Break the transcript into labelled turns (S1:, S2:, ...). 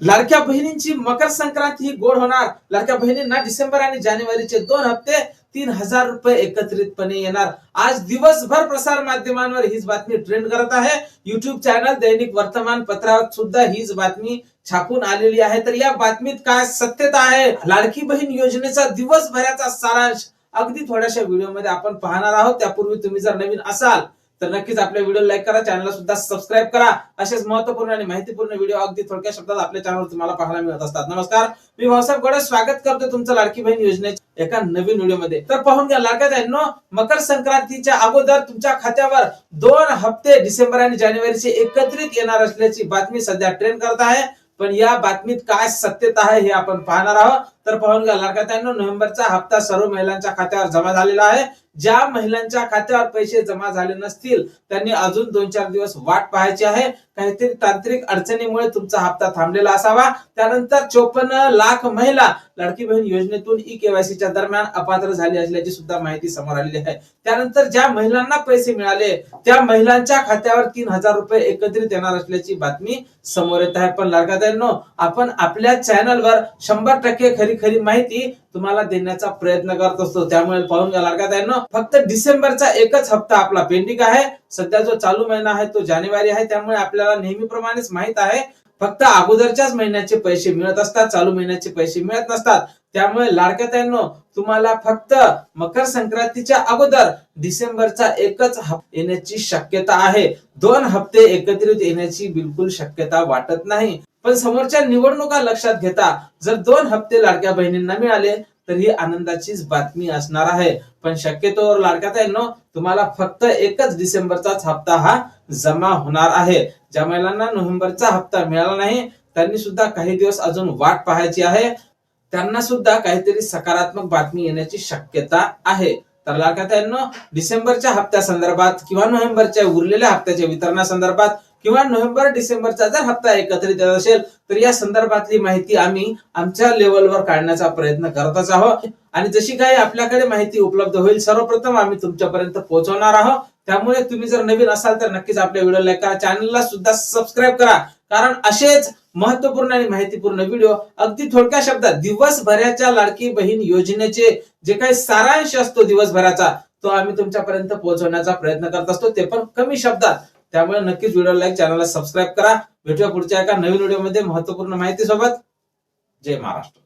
S1: लाडक्या बहिणींची मकर संक्रांत ही गोड होणार. लाडक्या बहिणींना डिसेंबर आणि जानेवारीचे 2 हप्ते 3,000 रुपये एकत्रितपणे येणार. आज दिवसभर प्रसार माध्यमांवर हीच बातमी ट्रेंड करत आहे. युट्यूब चॅनल, दैनिक वर्तमानपत्रावर सुद्धा हीच बातमी छापून आलेली आहे. तर या बातमीत काय सत्यता आहे? लाडकी बहीण योजनेचा दिवसभराचा सारांश अगदी थोड्याशा व्हिडिओमध्ये आपण पाहणार आहोत. त्यापूर्वी तुम्ही जर नवीन असाल तर नक्कीच आपल्या व्हिडिओ लाईक करा, चॅनलला सुद्धा सबस्क्राईब करा. असेच महत्त्वपूर्ण आणि माहितीपूर्ण व्हिडिओ अगदी थोडक्या शब्दात आपल्या चॅनलवर तुम्हाला पाहायला मिळत असतात. नमस्कार, मी भाऊसाहेब गोडे स्वागत करतो तुमचं लाडकी बहीण योजनेच्या एका नवीन व्हिडिओमध्ये. तर पाहून घ्या लाडक्या बहिणींनो, मकर संक्रांतीच्या अगोदर तुमच्या खात्यावर 2 हप्ते डिसेंबर आणि जानेवारीचे एकत्रित येणार असल्याची बातमी सध्या ट्रेंड करत आहे. पण या बातमीत काय सत्यता आहे हे आपण पाहणार आहोत. तर पाहून घ्या लाडक्या बहिणींनो, नोव्हेंबरचा हप्ता सर्व महिलांच्या खात्यावर जमा झालेला आहे. ज्या महिलांच्या खात्यावर पैसे जमा झाले नसतील त्यांनी अजून 2-4 दिवस वाट पाहायची आहे. काहीतरी तांत्रिक अडचणीमुळे तुमचा हप्ता थांबलेला असावा. त्यानंतर 54 लाख महिला लाडकी बहीण योजनेतून ई-केवायसीच्या दरम्यान अपात्र झाली असल्याची सुद्धा माहिती समोर आलेली आहे. त्यानंतर ज्या महिलांना पैसे मिळाले त्या महिलांच्या खात्यावर 3,000 रुपये एकत्रित येणार असल्याची बातमी समोर येत आहे. पण लाडक्या बहिणींनो, आपण आपल्या चॅनलवर 100% खरी माहिती तुम्हाला देण्याचा प्रयत्न करत असतो. त्यामुळे पाहून घ्या लाडक्या बहिणींनो, फक्त डिसेंबरचा एकच हप्ता आपला पेंडिंग आहे. सध्या जो चालू महिना आहे तो जानेवारी आहे. त्यामुळे आपल्याला नेहमीप्रमाणेच माहित आहे फक्त अगोदरच्याच महिन्याचे पैसे मिळत असतात, चालू महिन्याचे पैसे मिळत नसतात. त्यामुळे लाडक्या बहिणींनो, तुम्हाला फक्त मकर संक्रांतीच्या अगोदर डिसेंबरचा एकच हप्ता येण्याची शक्यता आहे. 2 हप्ते एकत्रित येण्याची बिलकुल शक्यता वाटत नाही. पण समोरच्या निवडणुका लक्षात घेता जर 2 हप्ते लाडक्या बहिणींना मिळाले तर ही आनंदाचीच बातमी असणार आहे. पण शक्यतोवर लाडक्या बहिणींनो, तुम्हाला फक्त एकच डिसेंबरचाच हप्ता हा जमा होणार आहे. ज्या महिलांना नोव्हेंबरचा हप्ता मिळाला नाही त्यांनी सुद्धा काही दिवस अजून वाट पाहायची आहे. त्यांना सुद्धा काहीतरी सकारात्मक बातमी येण्याची शक्यता आहे. तर लाडक्या बहिणींनो, डिसेंबरच्या हप्त्या संदर्भात किंवा नोव्हेंबरच्या उरलेल्या हप्त्याच्या वितरणासंदर्भात किंवा नोव्हेंबर डिसेंबरचा जर हप्ता एकत्रित येत असेल तर या संदर्भातली माहिती आम्ही आमच्या लेवलवर काढण्याचा प्रयत्न करतच आहोत. आणि जशी काही आपल्याकडे माहिती उपलब्ध होईल सर्वप्रथम आम्ही तुमच्यापर्यंत पोहोचवणार आहोत. त्यामुळे तुम्ही जर नवीन असाल तर नक्कीच आपल्या व्हिडिओ लाईक करा, चॅनलला सुद्धा सबस्क्राईब करा. कारण असेच महत्त्वपूर्ण आणि माहितीपूर्ण व्हिडिओ अगदी थोडक्या शब्दात दिवसभराच्या लाडकी बहीण योजनेचे जे काही सारांश असतो दिवसभराचा तो आम्ही तुमच्यापर्यंत पोहोचवण्याचा प्रयत्न करत असतो, ते पण कमी शब्दात. त्यामुळे नक्कीच व्हिडिओ लाईक, चॅनलला सबस्क्राईब करा. भेटूया पुढच्या एका नवीन व्हिडिओमध्ये महत्त्वपूर्ण माहिती सोबत. जय महाराष्ट्र.